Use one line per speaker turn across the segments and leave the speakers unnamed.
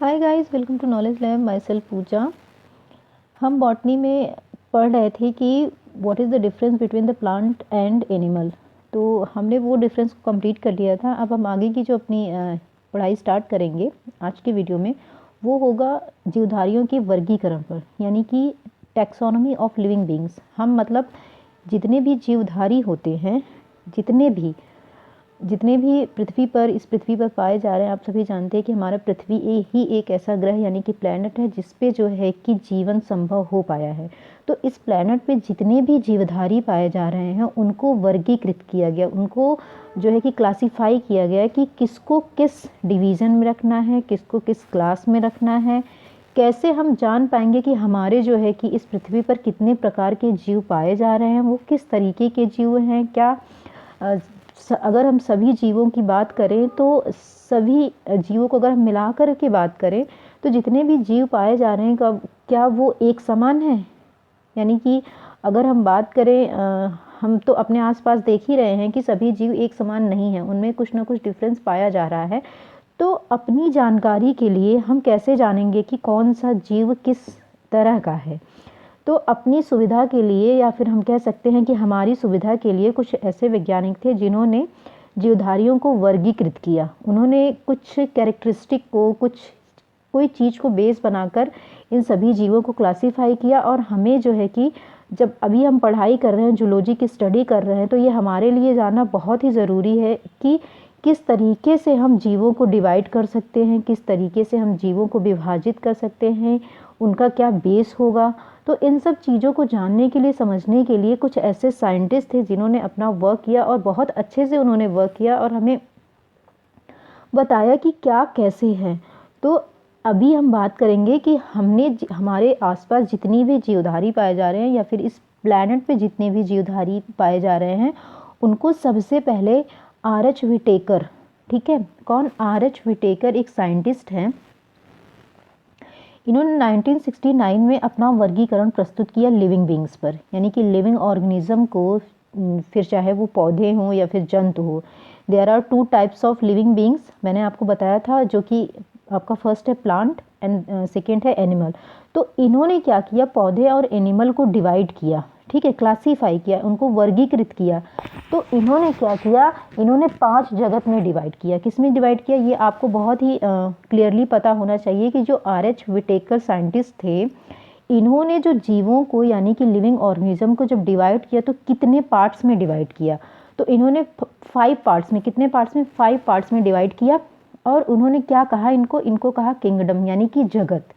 Hi guys, welcome to knowledge lab. Myself Pooja. हम botany में पढ़ रहे थे कि what is the difference between the plant and animal. तो हमने वो डिफरेंस को कंप्लीट कर लिया था। अब हम आगे की जो अपनी पढ़ाई स्टार्ट करेंगे आज के वीडियो में, वो होगा जीवधारियों के वर्गीकरण पर, यानी कि टैक्सोनॉमी ऑफ लिविंग बींग्स। हम मतलब जितने भी जीवधारी होते हैं, जितने भी पृथ्वी पर इस पृथ्वी पर पाए जा रहे हैं, आप सभी जानते हैं कि हमारा पृथ्वी ही एक ऐसा ग्रह यानी कि प्लैनेट है जिस पे जो है कि जीवन संभव हो पाया है। तो इस प्लैनेट पे जितने भी जीवधारी पाए जा रहे हैं उनको वर्गीकृत किया गया, उनको जो है कि क्लासिफाई किया गया कि किसको किस डिवीज़न में रखना है, किसको किस क्लास में रखना है। कैसे हम जान पाएंगे कि हमारे जो है कि इस पृथ्वी पर कितने प्रकार के जीव पाए जा रहे हैं, वो किस तरीके के जीव हैं। क्या अगर हम सभी जीवों की बात करें तो सभी जीवों को अगर हम मिला कर के बात करें तो जितने भी जीव पाए जा रहे हैं क्या वो एक समान है। यानी कि अगर हम बात करें, हम तो अपने आसपास देख ही रहे हैं कि सभी जीव एक समान नहीं हैं, उनमें कुछ ना कुछ डिफरेंस पाया जा रहा है। तो अपनी जानकारी के लिए हम कैसे जानेंगे कि कौन सा जीव किस तरह का है। तो अपनी सुविधा के लिए, या फिर हम कह सकते हैं कि हमारी सुविधा के लिए, कुछ ऐसे वैज्ञानिक थे जिन्होंने जीवधारियों को वर्गीकृत किया। उन्होंने कुछ कैरेक्टरिस्टिक को, कोई चीज़ को बेस बनाकर इन सभी जीवों को क्लासीफाई किया। और हमें जो है कि जब अभी हम पढ़ाई कर रहे हैं, जूलॉजी की स्टडी कर रहे हैं, तो ये हमारे लिए जानना बहुत ही ज़रूरी है कि किस तरीके से हम जीवों को डिवाइड कर सकते हैं, किस तरीके से हम जीवों को विभाजित कर सकते हैं, उनका क्या बेस होगा। तो इन सब चीज़ों को जानने के लिए, समझने के लिए कुछ ऐसे साइंटिस्ट थे जिन्होंने अपना वर्क किया और बहुत अच्छे से उन्होंने वर्क किया और हमें बताया कि क्या कैसे है। तो अभी हम बात करेंगे कि हमने हमारे आसपास जितनी भी जीवधारी पाए जा रहे हैं, या फिर इस प्लैनेट पे जितने भी जीवधारी पाए जा रहे हैं, उनको सबसे पहले आर.एच. विटेकर, ठीक है, कौन? आर.एच. विटेकर एक साइंटिस्ट हैं। इन्होंने 1969 में अपना वर्गीकरण प्रस्तुत किया लिविंग बींग्स पर, यानी कि लिविंग ऑर्गेनिज्म को, फिर चाहे वो पौधे हों या फिर जंतु हो। There are 2 types of living beings, मैंने आपको बताया था, जो कि आपका फर्स्ट है प्लांट एंड सेकेंड है एनिमल। तो इन्होंने क्या किया, पौधे और एनिमल को डिवाइड किया, ठीक है, क्लासीफाई किया, उनको वर्गीकृत किया। तो इन्होंने क्या किया, इन्होंने 5 जगत में डिवाइड किया। किस में डिवाइड किया, ये आपको बहुत ही क्लियरली पता होना चाहिए कि जो आर.एच. विटेकर साइंटिस्ट थे, इन्होंने जो जीवों को, यानी कि लिविंग ऑर्गेनिज्म को जब डिवाइड किया तो कितने पार्ट्स में डिवाइड किया। तो इन्होंने 5 पार्ट्स में, कितने पार्ट्स में, 5 पार्ट्स में डिवाइड किया। और उन्होंने क्या कहा, इनको कहा किंगडम, यानी कि जगत।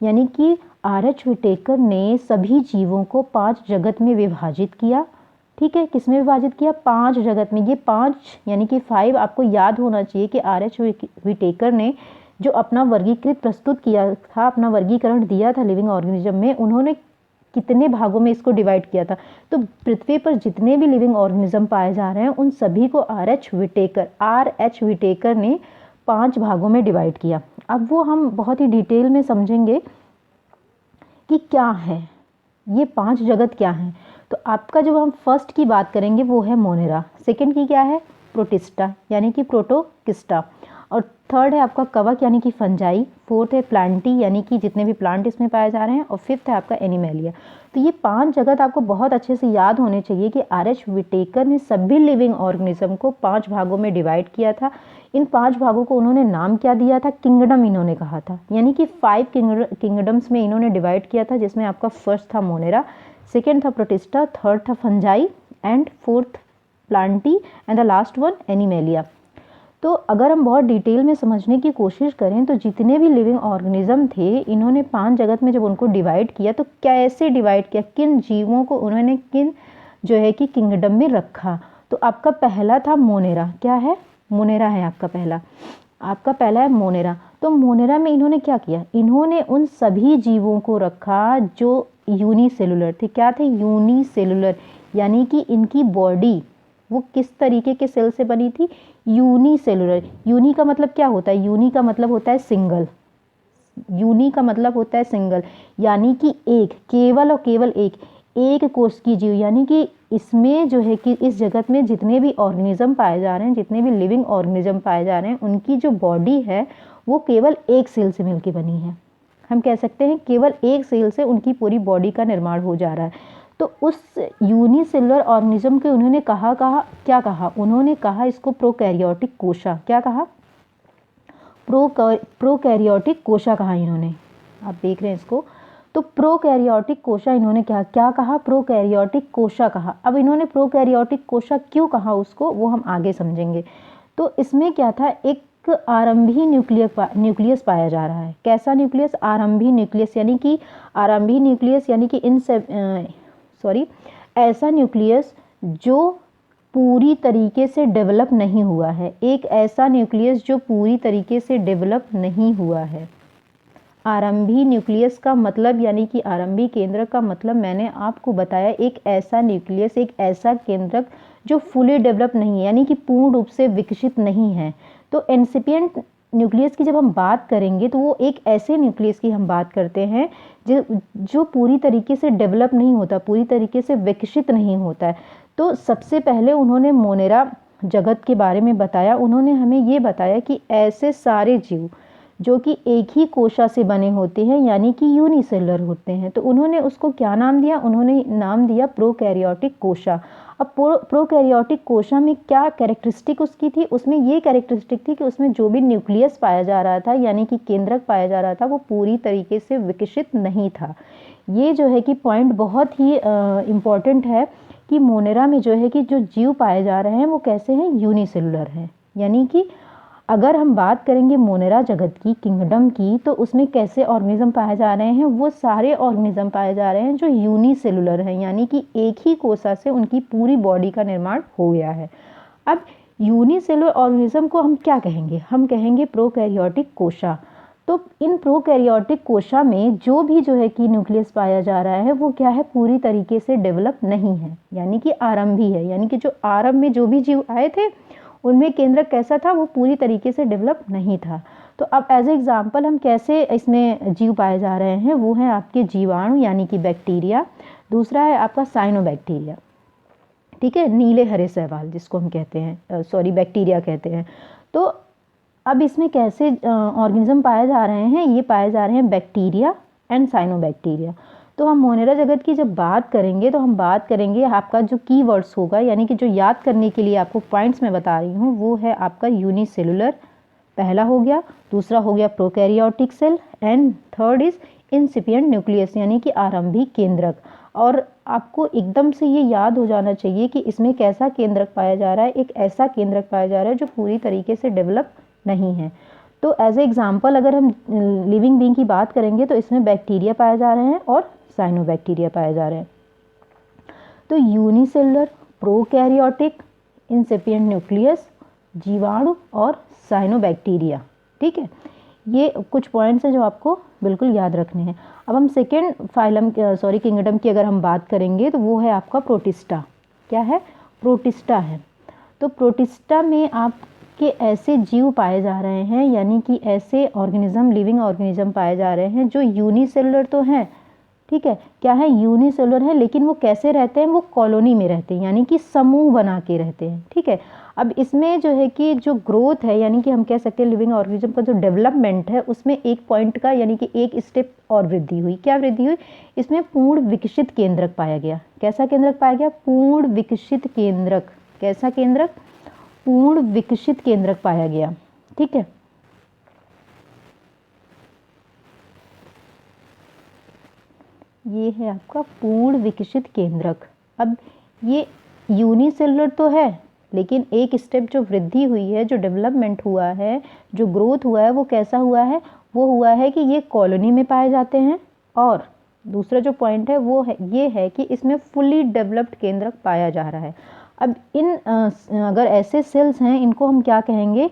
यानी कि आर.एच. विटेकर ने सभी जीवों को 5 जगत में विभाजित किया, ठीक है। किसमें विभाजित किया, 5 जगत में। ये 5 यानी कि 5 आपको याद होना चाहिए कि आर.एच. विटेकर ने जो अपना वर्गीकृत प्रस्तुत किया था, अपना वर्गीकरण दिया था लिविंग ऑर्गेनिज्म में, उन्होंने कितने भागों में इसको डिवाइड किया था। तो पृथ्वी पर जितने भी लिविंग ऑर्गेनिज्म पाए जा रहे हैं उन सभी को आर.एच. विटेकर ने 5 भागों में डिवाइड किया। अब वो हम बहुत ही डिटेल में समझेंगे कि क्या है ये 5 जगत, क्या है। तो आपका जो हम फर्स्ट की बात करेंगे वो है मोनेरा, सेकंड की क्या है, प्रोटिस्टा यानी कि प्रोटोकिस्टा, और थर्ड है आपका कवक यानी कि फंजाई, फोर्थ है प्लांटी यानी कि जितने भी प्लांट इसमें पाए जा रहे हैं, और फिफ्थ है आपका एनिमेलिया। तो ये 5 जगत आपको बहुत अच्छे से याद होने चाहिए कि आर.एच. विटेकर ने सभी लिविंग ऑर्गेनिज्म को 5 भागों में डिवाइड किया था। इन 5 भागों को उन्होंने नाम क्या दिया था, किंगडम इन्होंने कहा था। यानी कि 5 किंगडम्स में इन्होंने डिवाइड किया था, जिसमें आपका फर्स्ट था मोनेरा, सेकेंड था प्रोटिस्टा, थर्ड था fungi, and fourth Plantae, and the last one animalia. तो अगर हम बहुत डिटेल में समझने की कोशिश करें तो जितने भी लिविंग ऑर्गेनिज्म थे, इन्होंने 5 जगत में जब उनको डिवाइड किया तो कैसे डिवाइड किया, किन जीवों को उन्होंने किन जो है कि किंगडम में रखा। तो आपका पहला था मोनेरा, क्या है, मोनेरा है आपका पहला है मोनेरा। तो मोनेरा में इन्होंने क्या किया, इन्होंने उन सभी जीवों को रखा जो यूनिसेलुलर थे। क्या थे, यूनिसेलुलर, यानी कि इनकी बॉडी वो किस तरीके के सेल से बनी थी, यूनिसेलुलर। यूनी का मतलब क्या होता है, यूनी का मतलब होता है सिंगल, यूनी का मतलब होता है सिंगल, यानी कि एक, केवल और केवल एक कोष की जीव। यानी कि इसमें जो है कि इस जगत में जितने भी ऑर्गेनिज्म पाए जा रहे हैं, जितने भी लिविंग ऑर्गेनिज्म पाए जा रहे हैं, उनकी जो बॉडी है वो केवल एक सेल से मिलकर बनी है। हम कह सकते हैं केवल एक सेल से उनकी पूरी बॉडी का निर्माण हो जा रहा है। तो उस यूनिसेलुलर ऑर्गेनिज्म के उन्होंने क्या कहा, उन्होंने कहा इसको प्रोकैरियोटिक कोशा। क्या कहा? प्रोकैरियोटिक कोशा कहा इन्होंने। आप देख रहे हैं इसको, तो प्रोकैरियोटिक कोशा इन्होंने क्या कहा? प्रोकैरियोटिक कोशा कहा। अब इन्होंने प्रोकैरियोटिक कोशा क्यों कहा उसको, वो हम आगे समझेंगे। तो इसमें क्या था, एक आरंभी न्यूक्लियस पाया जा रहा है। कैसा न्यूक्लियस? आरंभी न्यूक्लियस, यानी कि आरंभी न्यूक्लियस यानी कि ऐसा न्यूक्लियस जो पूरी तरीके से डेवलप नहीं हुआ है। एक ऐसा न्यूक्लियस जो पूरी तरीके से डेवलप नहीं हुआ है। आरंभी न्यूक्लियस का मतलब यानी कि आरंभी केंद्रक का मतलब मैंने आपको बताया, एक ऐसा न्यूक्लियस, एक ऐसा केंद्रक जो फुली डेवलप नहीं है, यानी कि पूर्ण रूप से विकसित नहीं है। तो इंसिपिएंट न्यूक्लियस की जब हम बात करेंगे तो वो एक ऐसे न्यूक्लियस की हम बात करते हैं जो पूरी तरीके से डेवलप नहीं होता, पूरी तरीके से विकसित नहीं होता है। तो सबसे पहले उन्होंने मोनेरा जगत के बारे में बताया। उन्होंने हमें ये बताया कि ऐसे सारे जीव जो कि एक ही कोशा से बने होते हैं, यानी कि यूनिसेलुलर होते हैं, तो उन्होंने उसको क्या नाम दिया? उन्होंने नाम दिया प्रोकैरियोटिक कोशा। अब प्रोकैरियोटिक कोशा में क्या कैरेक्टरिस्टिक उसकी थी? उसमें ये कैरेक्टरिस्टिक थी कि उसमें जो भी न्यूक्लियस पाया जा रहा था, यानी कि केंद्रक पाया जा रहा था, वो पूरी तरीके से विकसित नहीं था। ये जो है कि पॉइंट बहुत ही इम्पॉर्टेंट है कि मोनेरा में जो है कि जो जीव पाए जा रहे हैं वो कैसे हैं? यूनिसेलुलर हैं। यानी कि अगर हम बात करेंगे मोनेरा जगत की, किंगडम की, तो उसमें कैसे ऑर्गेनिज्म पाए जा रहे हैं? वो सारे ऑर्गेनिज्म पाए जा रहे हैं जो यूनिसेलुलर हैं, यानी कि एक ही कोशा से उनकी पूरी बॉडी का निर्माण हो गया है। अब यूनिसेलुलर ऑर्गेनिज्म को हम क्या कहेंगे? हम कहेंगे प्रोकैरियोटिक कोशा। तो इन प्रोकैरियोटिक कोशा में जो भी जो है कि न्यूक्लियस पाया जा रहा है वो क्या है? पूरी तरीके से डेवलप नहीं है, यानी कि आरंभी है। यानी कि जो आरंभ में जो भी जीव आए थे उनमें केंद्रक कैसा था? वो पूरी तरीके से डेवलप नहीं था। तो अब एज ए एग्जाम्पल हम कैसे इसमें जीव पाए जा रहे हैं, वो है आपके जीवाणु यानी कि बैक्टीरिया। दूसरा है आपका साइनोबैक्टीरिया, ठीक है, नीले हरे शैवाल जिसको हम कहते हैं, बैक्टीरिया कहते हैं। तो अब इसमें कैसे ऑर्गेनिज्म पाए जा रहे हैं? ये पाए जा रहे हैं बैक्टीरिया एंड साइनोबैक्टीरिया। तो हम मोनेरा जगत की जब बात करेंगे तो हम बात करेंगे, आपका जो कीवर्ड्स होगा यानी कि जो याद करने के लिए आपको पॉइंट्स मैं बता रही हूँ, वो है आपका यूनिसेलुलर, पहला हो गया। दूसरा हो गया prokaryotic cell, and third is incipient nucleus यानी कि आरंभी केंद्रक। और आपको एकदम से ये याद हो जाना चाहिए कि इसमें कैसा केंद्रक पाया जा रहा है? एक ऐसा केंद्रक पाया जा रहा है जो पूरी तरीके से डेवलप नहीं है। तो एज ए एग्जाम्पल अगर हम लिविंग बीइंग की बात करेंगे तो इसमें बैक्टीरिया पाए जा रहे हैं और साइनोबैक्टीरिया पाए जा रहे हैं। तो यूनिसेलुलर, प्रोकैरियोटिक, इंसिपिएंट न्यूक्लियस, जीवाणु और साइनोबैक्टीरिया, ठीक है। ये कुछ पॉइंट्स हैं जो आपको बिल्कुल याद रखने हैं। अब हम सेकेंड किंगडम की अगर हम बात करेंगे तो वो है आपका प्रोटिस्टा। क्या है? प्रोटिस्टा है। तो प्रोटिस्टा में आपके ऐसे जीव पाए जा रहे हैं, यानी कि ऐसे ऑर्गेनिज्म, लिविंग ऑर्गेनिज्म पाए जा रहे हैं जो यूनिसेलुलर तो हैं, ठीक है, क्या है? यूनिसेलुलर है, लेकिन वो कैसे रहते हैं? वो कॉलोनी में रहते हैं, यानी कि समूह बना के रहते हैं, ठीक है। अब इसमें जो है कि जो ग्रोथ है, यानी कि हम कह सकते हैं लिविंग ऑर्गेनिज्म का जो डेवलपमेंट है, उसमें एक पॉइंट का यानी कि एक स्टेप और वृद्धि हुई। क्या वृद्धि हुई? इसमें पूर्ण विकसित केंद्रक पाया गया। कैसा केंद्रक पाया गया? पूर्ण विकसित केंद्रक। कैसा केंद्रक? पूर्ण विकसित केंद्रक पाया गया, ठीक है। ये है आपका पूर्ण विकसित केंद्रक। अब ये यूनिसेलुलर तो है, लेकिन एक स्टेप जो वृद्धि हुई है, जो डेवलपमेंट हुआ है, जो ग्रोथ हुआ है, वो कैसा हुआ है? वो हुआ है कि ये कॉलोनी में पाए जाते हैं। और दूसरा जो पॉइंट है वो है ये है कि इसमें फुली डेवलप्ड केंद्रक पाया जा रहा है। अब अगर ऐसे सेल्स हैं, इनको हम क्या कहेंगे?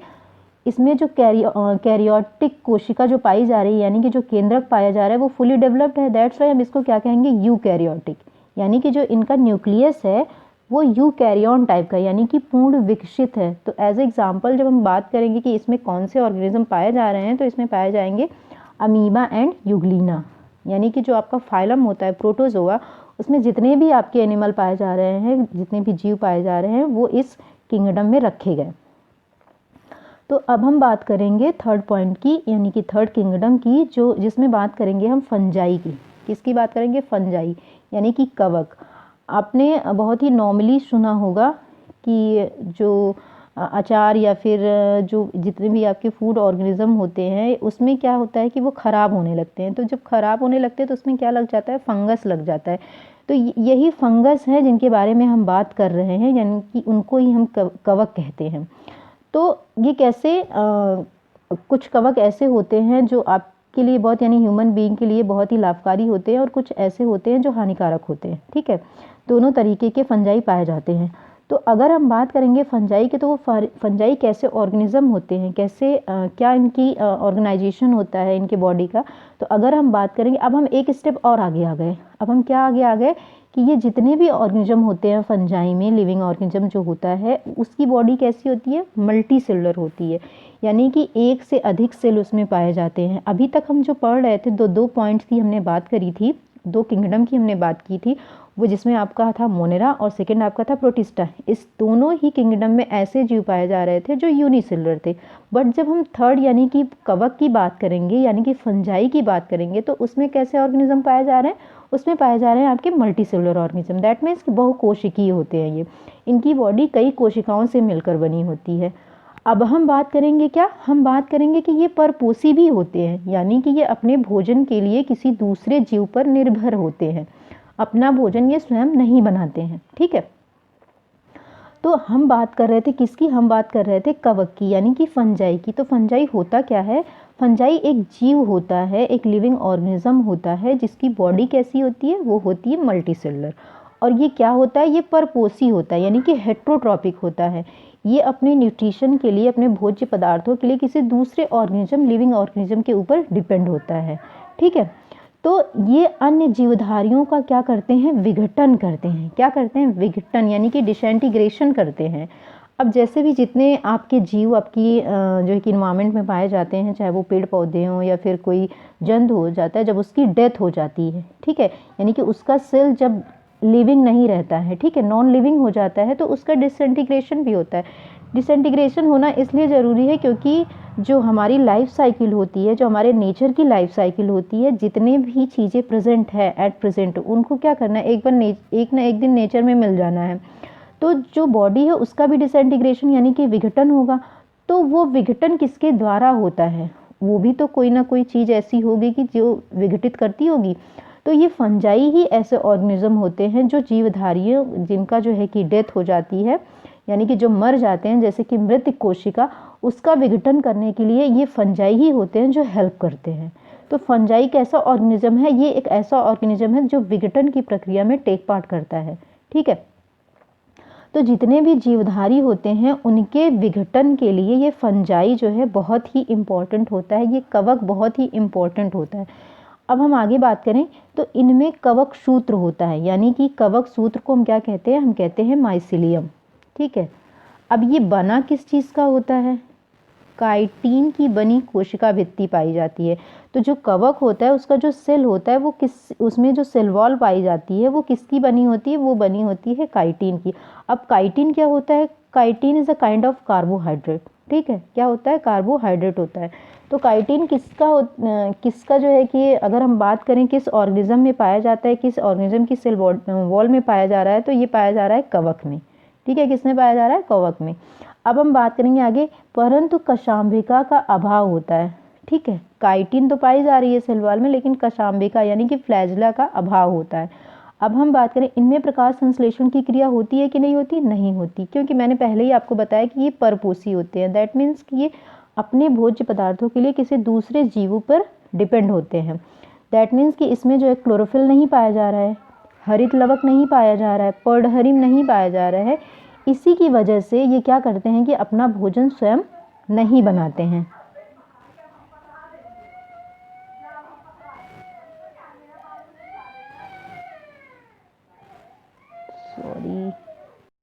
इसमें जो कैरियोटिक कोशिका जो पाई जा रही है, यानी कि जो केंद्रक पाया जा रहा है, वो फुली डेवलप्ड है। दैट्स वाई हम इसको क्या कहेंगे? यूकैरियोटिक। यानी कि जो इनका न्यूक्लियस है वो यूकैरियोन टाइप का, यानी कि पूर्ण विकसित है। तो एज ए एग्जाम्पल जब हम बात करेंगे कि इसमें कौन से ऑर्गेनिज्म पाए जा रहे हैं, तो इसमें पाए जाएंगे अमीबा एंड यूग्लिना। यानी कि जो आपका फाइलम होता है प्रोटोजोआ, उसमें जितने भी आपके एनिमल पाए जा रहे हैं, जितने भी जीव पाए जा रहे हैं, वो इस किंगडम में रखे गए। तो अब हम बात करेंगे थर्ड पॉइंट की, यानी कि थर्ड किंगडम की, जो जिसमें बात करेंगे हम फंजाई की। किसकी बात करेंगे? फंजाई, यानी कि कवक। आपने बहुत ही नॉर्मली सुना होगा कि जो अचार या फिर जो जितने भी आपके फूड ऑर्गेनिज्म होते हैं उसमें क्या होता है कि वो ख़राब होने लगते हैं। तो जब ख़राब होने लगते हैं तो उसमें क्या लग जाता है? फंगस लग जाता है। तो यही फंगस है जिनके बारे में हम बात कर रहे हैं, यानी कि उनको ही हम कवक कहते हैं। तो ये कैसे कुछ कवक ऐसे होते हैं जो आपके लिए बहुत, यानी ह्यूमन बीइंग के लिए बहुत ही लाभकारी होते हैं, और कुछ ऐसे होते हैं जो हानिकारक होते हैं। ठीक है, दोनों तरीके के फंजाई पाए जाते हैं। तो अगर हम बात करेंगे फंजाई की, तो वो फंजाई कैसे ऑर्गेनिज्म होते हैं, कैसे क्या इनकी ऑर्गेनाइजेशन होता है इनके बॉडी का। तो अगर हम बात करेंगे, अब हम एक स्टेप और आगे आ गए। अब हम क्या आगे आ गए कि ये जितने भी ऑर्गेनिज्म होते हैं फंजाई में, लिविंग ऑर्गेनिज्म जो होता है उसकी बॉडी कैसी होती है? मल्टी सेलुलर होती है, यानी कि एक से अधिक सेल उसमें पाए जाते हैं। अभी तक हम जो पढ़ रहे थे, दो पॉइंट्स की हमने बात करी थी, दो किंगडम की हमने बात की थी, वो जिसमें आपका था मोनेरा और सेकंड आपका था प्रोटिस्टा। इस दोनों ही किंगडम में ऐसे जीव पाए जा रहे थे जो यूनिसेलुलर थे। बट जब हम थर्ड यानी कि कवक की बात करेंगे, यानी कि फंजाई की बात करेंगे, तो उसमें कैसे ऑर्गेनिज्म पाए जा रहे हैं? उसमें पाए जा रहे हैं आपके multi cellular organism. That means कि बहुकोशिकीय होते हैं ये, इनकी बॉडी कई कोशिकाओं से मिलकर बनी होती है। अब हम बात करेंगे क्या? हम बात करेंगे कि ये परपोषी भी होते हैं, यानी कि ये अपने भोजन के लिए किसी दूसरे जीव पर निर्भर होते हैं, अपना भोजन ये स्वयं नहीं बनाते हैं। ठीक है, तो हम बात कर रहे थे किसकी? हम बात कर रहे थे कवक की, यानी कि फंजाई की। तो फंजाई होता क्या है? फंजाई एक जीव होता है, एक लिविंग ऑर्गेनिज्म होता है जिसकी बॉडी कैसी होती है? वो होती है मल्टी सेलुलर। और ये क्या होता है? ये परपोषी होता है, यानी कि हेट्रोट्रॉपिक होता है। ये अपने न्यूट्रिशन के लिए, अपने भोज्य पदार्थों के लिए किसी दूसरे ऑर्गेनिज्म, लिविंग ऑर्गेनिज्म के ऊपर डिपेंड होता है। ठीक है, तो ये अन्य जीवधारियों का क्या करते हैं? विघटन करते हैं। क्या करते हैं? विघटन, यानी कि डिसइंटीग्रेशन करते हैं। अब जैसे भी जितने आपके जीव आपकी जो है कि इन्वायरमेंट में पाए जाते हैं, चाहे वो पेड़ पौधे हों या फिर कोई जंतु हो जाता है, जब उसकी डेथ हो जाती है, ठीक है, यानी कि उसका सेल जब लिविंग नहीं रहता है, ठीक है, नॉन लिविंग हो जाता है, तो उसका डिसइंटीग्रेशन भी होता है। डिसइंटीग्रेशन होना इसलिए ज़रूरी है क्योंकि जो हमारी लाइफ साइकिल होती है, जो हमारे नेचर की लाइफ साइकिल होती है, जितने भी चीज़ें प्रेजेंट है एट प्रेजेंट, उनको क्या करना है? एक ना एक दिन नेचर में मिल जाना है। तो जो बॉडी है उसका भी डिसइंटीग्रेशन यानी कि विघटन होगा। तो वो विघटन किसके द्वारा होता है? वो भी तो कोई ना कोई चीज़ ऐसी होगी कि जो विघटित करती होगी। तो ये फंजाई ही ऐसे ऑर्गेनिज्म होते हैं जो जीवधारी, जिनका जो है कि डेथ हो जाती है, यानी कि जो मर जाते हैं, जैसे कि मृत कोशिका, उसका विघटन करने के लिए ये फंजाई ही होते हैं जो हेल्प करते हैं। तो फंजाई कैसा ऑर्गेनिज्म है? ये एक ऐसा ऑर्गेनिज्म है जो विघटन की प्रक्रिया में टेक पार्ट करता है। ठीक है, तो जितने भी जीवधारी होते हैं उनके विघटन के लिए ये फंजाई जो है बहुत ही इम्पॉर्टेंट होता है, ये कवक बहुत ही इम्पॉर्टेंट होता है। अब हम आगे बात करें तो इनमें कवक सूत्र होता है, यानी कि कवक सूत्र को हम क्या कहते हैं? हम कहते हैं माइसिलियम। ठीक है, अब ये बना किस चीज़ का होता है? काइटिन की बनी कोशिका भित्ति पाई जाती है। तो जो कवक होता है उसका जो सेल होता है वो उसमें जो सेल वॉल पाई जाती है वो किसकी बनी होती है? वो बनी होती है काइटिन की। अब काइटिन क्या होता है? Chitin is a kind of carbohydrate. ठीक है, क्या होता है? कार्बोहाइड्रेट होता है। तो काइटिन किसका जो है कि अगर हम बात करें किस ऑर्गेनिज्म में पाया जाता है, किस ऑर्गेनिज्म की सेल वॉल में पाया जा रहा है, तो ये पाया जा रहा है कवक में। ठीक है, किसमें पाया जा रहा है? कवक में। अब हम बात करेंगे आगे, परंतु कशाम्बिका का अभाव होता है। ठीक है, काइटिन तो पाई जा रही है सेल वॉल में, लेकिन कशाम्बिका यानी कि फ्लैजिला का अभाव होता है। अब हम बात करें इनमें प्रकाश संश्लेषण की क्रिया होती है कि नहीं होती? नहीं होती, क्योंकि मैंने पहले ही आपको बताया कि ये परपोषी होते हैं। दैट मीन्स कि ये अपने भोज्य पदार्थों के लिए किसी दूसरे जीवों पर डिपेंड होते हैं। दैट मीन्स कि इसमें जो है क्लोरोफिल नहीं पाया जा रहा है, हरित लवक नहीं पाया जा रहा है, पर्णहरिम नहीं पाया जा रहा है। इसी की वजह से ये क्या करते हैं कि अपना भोजन स्वयं नहीं बनाते हैं।